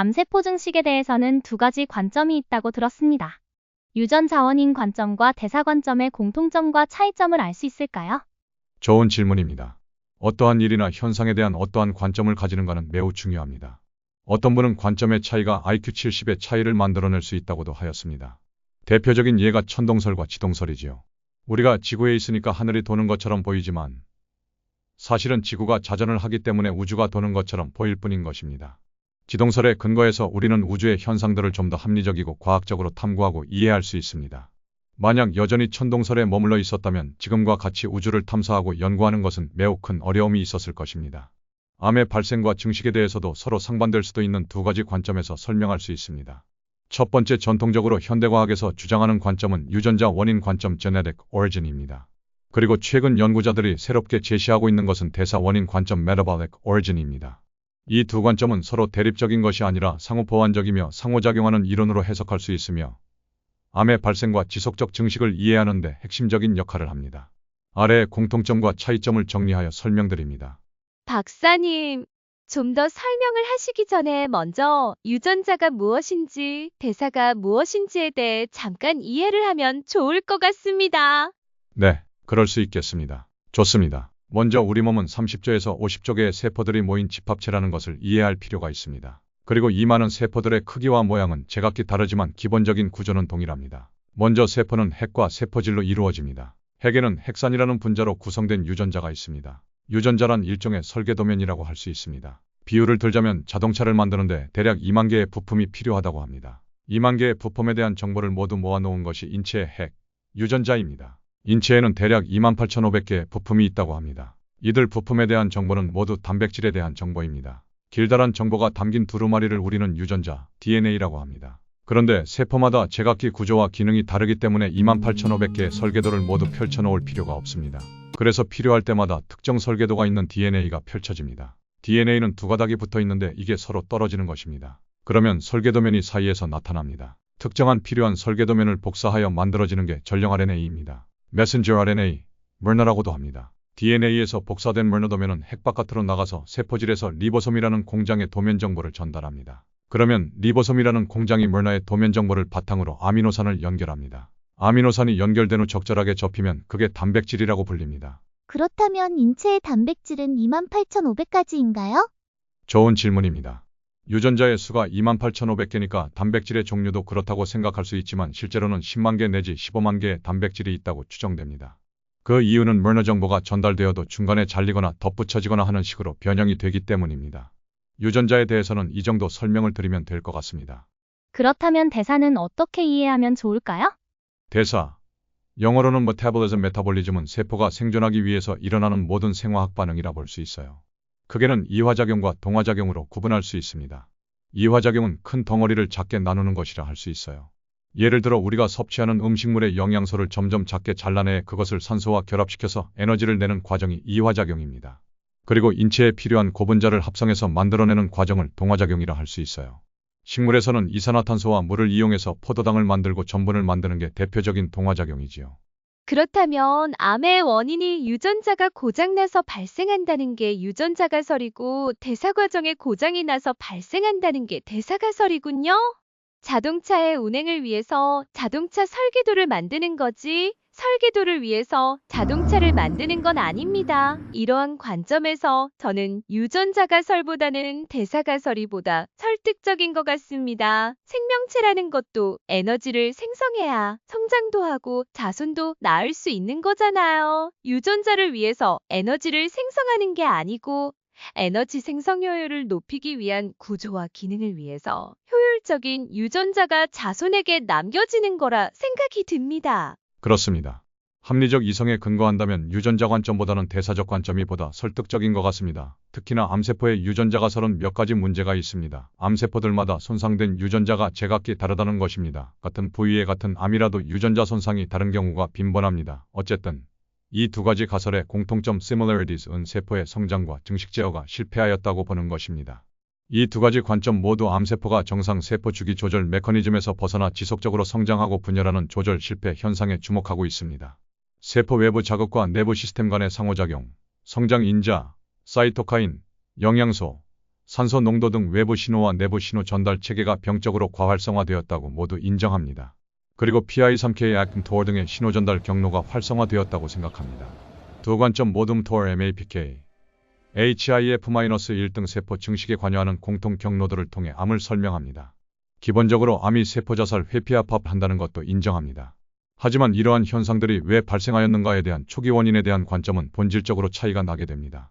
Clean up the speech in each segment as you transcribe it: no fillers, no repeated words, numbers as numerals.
암세포 증식에 대해서는 두 가지 관점이 있다고 들었습니다. 유전자원인 관점과 대사 관점의 공통점과 차이점을 알 수 있을까요? 좋은 질문입니다. 어떠한 일이나 현상에 대한 어떠한 관점을 가지는가는 매우 중요합니다. 어떤 분은 관점의 차이가 IQ 70의 차이를 만들어낼 수 있다고도 하였습니다. 대표적인 예가 천동설과 지동설이지요. 우리가 지구에 있으니까 하늘이 도는 것처럼 보이지만 사실은 지구가 자전을 하기 때문에 우주가 도는 것처럼 보일 뿐인 것입니다. 지동설에 근거해서 우리는 우주의 현상들을 좀 더 합리적이고 과학적으로 탐구하고 이해할 수 있습니다. 만약 여전히 천동설에 머물러 있었다면 지금과 같이 우주를 탐사하고 연구하는 것은 매우 큰 어려움이 있었을 것입니다. 암의 발생과 증식에 대해서도 서로 상반될 수도 있는 두 가지 관점에서 설명할 수 있습니다. 첫 번째, 전통적으로 현대과학에서 주장하는 관점은 유전자 원인 관점 (genetic origin입니다. 그리고 최근 연구자들이 새롭게 제시하고 있는 것은 대사 원인 관점 (metabolic origin입니다. 이 두 관점은 서로 대립적인 것이 아니라 상호 보완적이며 상호작용하는 이론으로 해석할 수 있으며 암의 발생과 지속적 증식을 이해하는 데 핵심적인 역할을 합니다. 아래의 공통점과 차이점을 정리하여 설명드립니다. 박사님, 좀 더 설명을 하시기 전에 먼저 유전자가 무엇인지, 대사가 무엇인지에 대해 잠깐 이해를 하면 좋을 것 같습니다. 네, 그럴 수 있겠습니다. 좋습니다. 먼저 우리 몸은 30조에서 50조 개의 세포들이 모인 집합체라는 것을 이해할 필요가 있습니다. 그리고 이 많은 세포들의 크기와 모양은 제각기 다르지만 기본적인 구조는 동일합니다. 먼저 세포는 핵과 세포질로 이루어집니다. 핵에는 핵산이라는 분자로 구성된 유전자가 있습니다. 유전자란 일종의 설계도면이라고 할 수 있습니다. 비유를 들자면 자동차를 만드는데 대략 2만 개의 부품이 필요하다고 합니다. 2만 개의 부품에 대한 정보를 모두 모아놓은 것이 인체의 핵, 유전자입니다. 인체에는 대략 28,500개의 부품이 있다고 합니다. 이들 부품에 대한 정보는 모두 단백질에 대한 정보입니다. 길다란 정보가 담긴 두루마리를 우리는 유전자, DNA라고 합니다. 그런데 세포마다 제각기 구조와 기능이 다르기 때문에 28,500개의 설계도를 모두 펼쳐놓을 필요가 없습니다. 그래서 필요할 때마다 특정 설계도가 있는 DNA가 펼쳐집니다. DNA는 두 가닥이 붙어 있는데 이게 서로 떨어지는 것입니다. 그러면 설계도면이 사이에서 나타납니다. 특정한 필요한 설계도면을 복사하여 만들어지는 게 전령 RNA입니다. 메신저 RNA, mRNA라고도 합니다. DNA에서 복사된 mRNA 핵 바깥으로 나가서 세포질에서 리보솜이라는 공장에 도면 정보를 전달합니다. 그러면 리보솜이라는 공장이 mRNA의 도면 정보를 바탕으로 아미노산을 연결합니다. 아미노산이 연결된 후 적절하게 접히면 그게 단백질이라고 불립니다. 그렇다면 인체의 단백질은 28,500가지인가요? 좋은 질문입니다. 유전자의 수가 28,500개니까 단백질의 종류도 그렇다고 생각할 수 있지만 실제로는 10만 개 내지 15만 개의 단백질이 있다고 추정됩니다. 그 이유는 mRNA 정보가 전달되어도 중간에 잘리거나 덧붙여지거나 하는 식으로 변형이 되기 때문입니다. 유전자에 대해서는 이 정도 설명을 드리면 될 것 같습니다. 그렇다면 대사는 어떻게 이해하면 좋을까요? 대사, 영어로는 metabolism, 메타볼리즘은 세포가 생존하기 위해서 일어나는 모든 생화학 반응이라 볼 수 있어요. 크게는 이화작용과 동화작용으로 구분할 수 있습니다. 이화작용은 큰 덩어리를 작게 나누는 것이라 할 수 있어요. 예를 들어 우리가 섭취하는 음식물의 영양소를 점점 작게 잘라내 그것을 산소와 결합시켜서 에너지를 내는 과정이 이화작용입니다. 그리고 인체에 필요한 고분자를 합성해서 만들어내는 과정을 동화작용이라 할 수 있어요. 식물에서는 이산화탄소와 물을 이용해서 포도당을 만들고 전분을 만드는 게 대표적인 동화작용이지요. 그렇다면 암의 원인이 유전자가 고장나서 발생한다는 게 유전자가설이고 대사 과정에 고장이 나서 발생한다는 게 대사가설이군요. 자동차의 운행을 위해서 자동차 설계도를 만드는 거지 설계도를 위해서 자동차를 만드는 건 아닙니다. 이러한 관점에서 저는 유전자가설보다는 대사가설이 보다 설득적인 것 같습니다. 생명체라는 것도 에너지를 생성해야 성장도 하고 자손도 낳을 수 있는 거잖아요. 유전자를 위해서 에너지를 생성하는 게 아니고 에너지 생성 효율을 높이기 위한 구조와 기능을 위해서 효율적인 유전자가 자손에게 남겨지는 거라 생각이 듭니다. 그렇습니다. 합리적 이성에 근거한다면 유전자 관점보다는 대사적 관점이 보다 설득적인 것 같습니다. 특히나 암세포의 유전자가설은 몇 가지 문제가 있습니다. 암세포들마다 손상된 유전자가 제각기 다르다는 것입니다. 같은 부위의 같은 암이라도 유전자 손상이 다른 경우가 빈번합니다. 어쨌든 이 두 가지 가설의 공통점 similarities,은 세포의 성장과 증식 제어가 실패하였다고 보는 것입니다. 이 두 가지 관점 모두 암세포가 정상 세포 주기 조절 메커니즘에서 벗어나 지속적으로 성장하고 분열하는 조절 실패 현상에 주목하고 있습니다. 세포 외부 자극과 내부 시스템 간의 상호작용, 성장 인자, 사이토카인, 영양소, 산소 농도 등 외부 신호와 내부 신호 전달 체계가 병적으로 과활성화되었다고 모두 인정합니다. 그리고 PI3K ACTMTOR 등의 신호 전달 경로가 활성화되었다고 생각합니다. 두 관점 모두 mTOR MAPK, HIF-1 등 세포 증식에 관여하는 공통 경로들을 통해 암을 설명합니다. 기본적으로 암이 세포 자살 회피합합한다는 것도 인정합니다. 하지만 이러한 현상들이 왜 발생하였는가에 대한 초기 원인에 대한 관점은 본질적으로 차이가 나게 됩니다.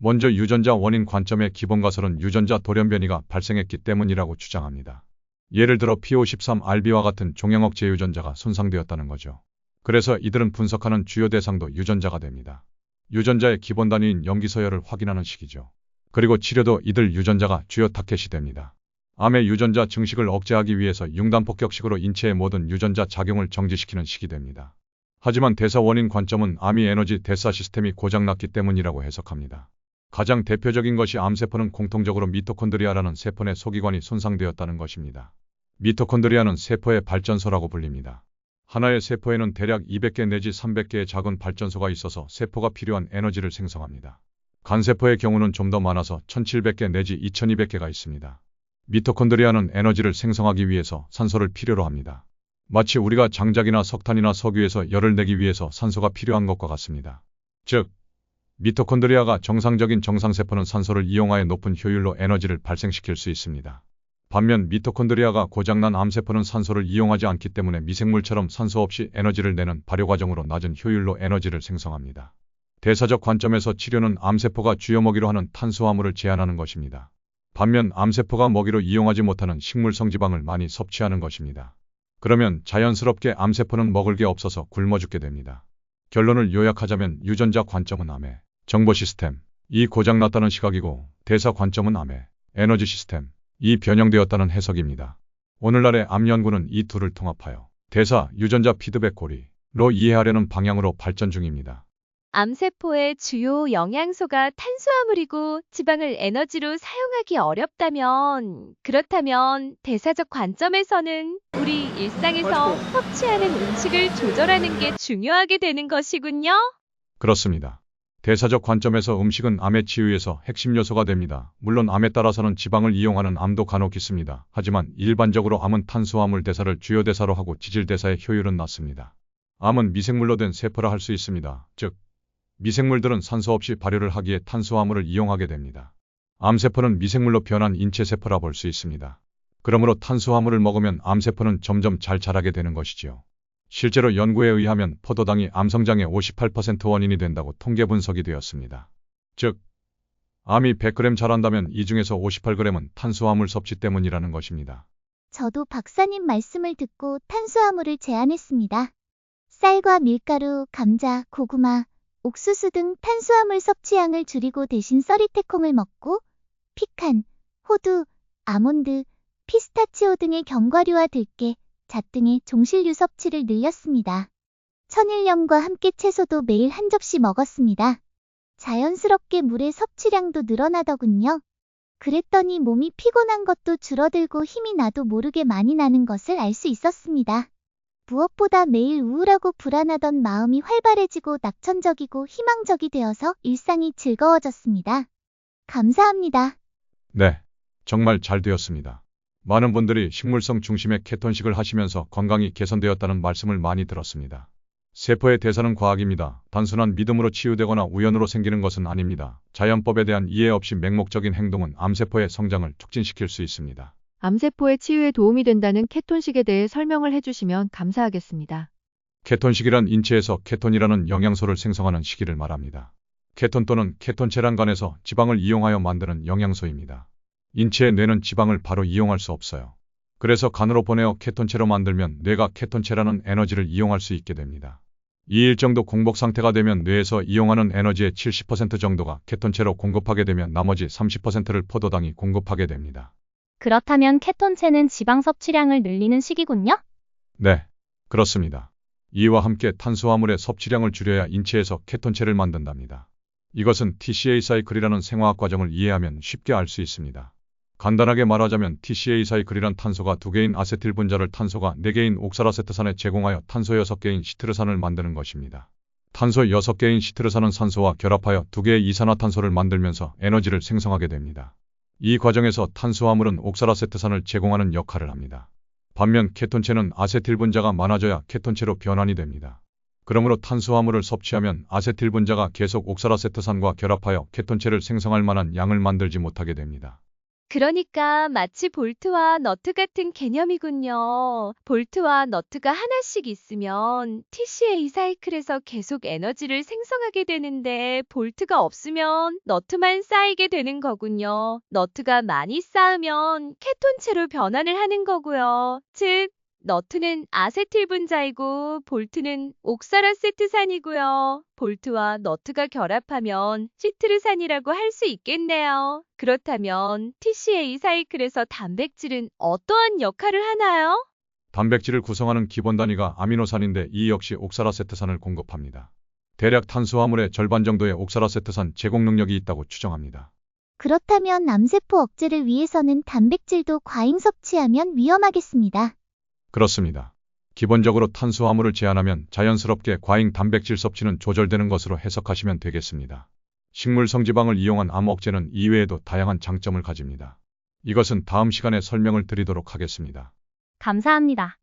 먼저 유전자 원인 관점의 기본 가설은 유전자 돌연변이가 발생했기 때문이라고 주장합니다. 예를 들어 P53RB와 같은 종양억 제유전자가 손상되었다는 거죠. 그래서 이들은 분석하는 주요 대상도 유전자가 됩니다. 유전자의 기본 단위인 염기서열을 확인하는 시기죠. 그리고 치료도 이들 유전자가 주요 타겟이 됩니다. 암의 유전자 증식을 억제하기 위해서 융단폭격식으로 인체의 모든 유전자 작용을 정지시키는 시기 됩니다. 하지만 대사 원인 관점은 암이 에너지 대사 시스템이 고장났기 때문이라고 해석합니다. 가장 대표적인 것이 암세포는 공통적으로 미토콘드리아라는 세포 내 소기관이 손상되었다는 것입니다. 미토콘드리아는 세포의 발전소라고 불립니다. 하나의 세포에는 대략 200개 내지 300개의 작은 발전소가 있어서 세포가 필요한 에너지를 생성합니다. 간세포의 경우는 좀 더 많아서 1700개 내지 2200개가 있습니다. 미토콘드리아는 에너지를 생성하기 위해서 산소를 필요로 합니다. 마치 우리가 장작이나 석탄이나 석유에서 열을 내기 위해서 산소가 필요한 것과 같습니다. 즉, 미토콘드리아가 정상적인 정상세포는 산소를 이용하여 높은 효율로 에너지를 발생시킬 수 있습니다. 반면 미토콘드리아가 고장난 암세포는 산소를 이용하지 않기 때문에 미생물처럼 산소 없이 에너지를 내는 발효 과정으로 낮은 효율로 에너지를 생성합니다. 대사적 관점에서 치료는 암세포가 주요 먹이로 하는 탄수화물을 제한하는 것입니다. 반면 암세포가 먹이로 이용하지 못하는 식물성 지방을 많이 섭취하는 것입니다. 그러면 자연스럽게 암세포는 먹을 게 없어서 굶어 죽게 됩니다. 결론을 요약하자면 유전자 관점은 암의 정보 시스템, 이 고장났다는 시각이고 대사 관점은 암의 에너지 시스템, 이 변형되었다는 해석입니다. 오늘날의 암 연구는 이 둘을 통합하여 대사, 유전자 피드백 고리로 이해하려는 방향으로 발전 중입니다. 암세포의 주요 영양소가 탄수화물이고 지방을 에너지로 사용하기 어렵다면, 그렇다면 대사적 관점에서는 우리 일상에서 섭취하는 음식을 조절하는 게 중요하게 되는 것이군요. 그렇습니다. 대사적 관점에서 음식은 암의 치유에서 핵심 요소가 됩니다. 물론 암에 따라서는 지방을 이용하는 암도 간혹 있습니다. 하지만 일반적으로 암은 탄수화물 대사를 주요 대사로 하고 지질 대사의 효율은 낮습니다. 암은 미생물로 된 세포라 할 수 있습니다. 즉, 미생물들은 산소 없이 발효를 하기에 탄수화물을 이용하게 됩니다. 암세포는 미생물로 변한 인체세포라 볼 수 있습니다. 그러므로 탄수화물을 먹으면 암세포는 점점 잘 자라게 되는 것이지요. 실제로 연구에 의하면 포도당이 암성장의 58% 원인이 된다고 통계 분석이 되었습니다. 즉, 암이 100g 자란다면 이 중에서 58g은 탄수화물 섭취 때문이라는 것입니다. 저도 박사님 말씀을 듣고 탄수화물을 제한했습니다. 쌀과 밀가루, 감자, 고구마, 옥수수 등 탄수화물 섭취량을 줄이고 대신 썰이태콩을 먹고 피칸, 호두, 아몬드, 피스타치오 등의 견과류와 들깨, 잣 등의 종실류 섭취를 늘렸습니다. 천일염과 함께 채소도 매일 한 접시 먹었습니다. 자연스럽게 물의 섭취량도 늘어나더군요. 그랬더니 몸이 피곤한 것도 줄어들고 힘이 나도 모르게 많이 나는 것을 알 수 있었습니다. 무엇보다 매일 우울하고 불안하던 마음이 활발해지고 낙천적이고 희망적이 되어서 일상이 즐거워졌습니다. 감사합니다. 네, 정말 잘 되었습니다. 많은 분들이 식물성 중심의 케톤식을 하시면서 건강이 개선되었다는 말씀을 많이 들었습니다. 세포의 대사는 과학입니다. 단순한 믿음으로 치유되거나 우연으로 생기는 것은 아닙니다. 자연법에 대한 이해 없이 맹목적인 행동은 암세포의 성장을 촉진시킬 수 있습니다. 암세포의 치유에 도움이 된다는 케톤식에 대해 설명을 해주시면 감사하겠습니다. 케톤식이란 인체에서 케톤이라는 영양소를 생성하는 시기를 말합니다. 케톤 또는 케톤체란간에서 지방을 이용하여 만드는 영양소입니다. 인체의 뇌는 지방을 바로 이용할 수 없어요. 그래서 간으로 보내어 케톤체로 만들면 뇌가 케톤체라는 에너지를 이용할 수 있게 됩니다. 2일 정도 공복 상태가 되면 뇌에서 이용하는 에너지의 70% 정도가 케톤체로 공급하게 되면 나머지 30%를 포도당이 공급하게 됩니다. 그렇다면 케톤체는 지방 섭취량을 늘리는 식이군요? 네, 그렇습니다. 이와 함께 탄수화물의 섭취량을 줄여야 인체에서 케톤체를 만든답니다. 이것은 TCA 사이클이라는 생화학 과정을 이해하면 쉽게 알 수 있습니다. 간단하게 말하자면 TCA 사이클이란 탄소가 2개인 아세틸 분자를 탄소가 4개인 옥살아세트산에 제공하여 탄소 6개인 시트르산을 만드는 것입니다. 탄소 6개인 시트르산은 산소와 결합하여 2개의 이산화탄소를 만들면서 에너지를 생성하게 됩니다. 이 과정에서 탄수화물은 옥살아세트산을 제공하는 역할을 합니다. 반면 케톤체는 아세틸 분자가 많아져야 케톤체로 변환이 됩니다. 그러므로 탄수화물을 섭취하면 아세틸 분자가 계속 옥살아세트산과 결합하여 케톤체를 생성할 만한 양을 만들지 못하게 됩니다. 그러니까 마치 볼트와 너트 같은 개념이군요. 볼트와 너트가 하나씩 있으면 TCA 사이클에서 계속 에너지를 생성하게 되는데 볼트가 없으면 너트만 쌓이게 되는 거군요. 너트가 많이 쌓으면 케톤체로 변환을 하는 거고요. 즉, 너트는 아세틸 분자이고 볼트는 옥살아세트산이고요. 볼트와 너트가 결합하면 시트르산이라고 할 수 있겠네요. 그렇다면 TCA 사이클에서 단백질은 어떠한 역할을 하나요? 단백질을 구성하는 기본 단위가 아미노산인데 이 역시 옥살아세트산을 공급합니다. 대략 탄수화물의 절반 정도의 옥살아세트산 제공 능력이 있다고 추정합니다. 그렇다면 암세포 억제를 위해서는 단백질도 과잉 섭취하면 위험하겠습니다. 그렇습니다. 기본적으로 탄수화물을 제한하면 자연스럽게 과잉 단백질 섭취는 조절되는 것으로 해석하시면 되겠습니다. 식물 성지방을 이용한 암 억제는 이외에도 다양한 장점을 가집니다. 이것은 다음 시간에 설명을 드리도록 하겠습니다. 감사합니다.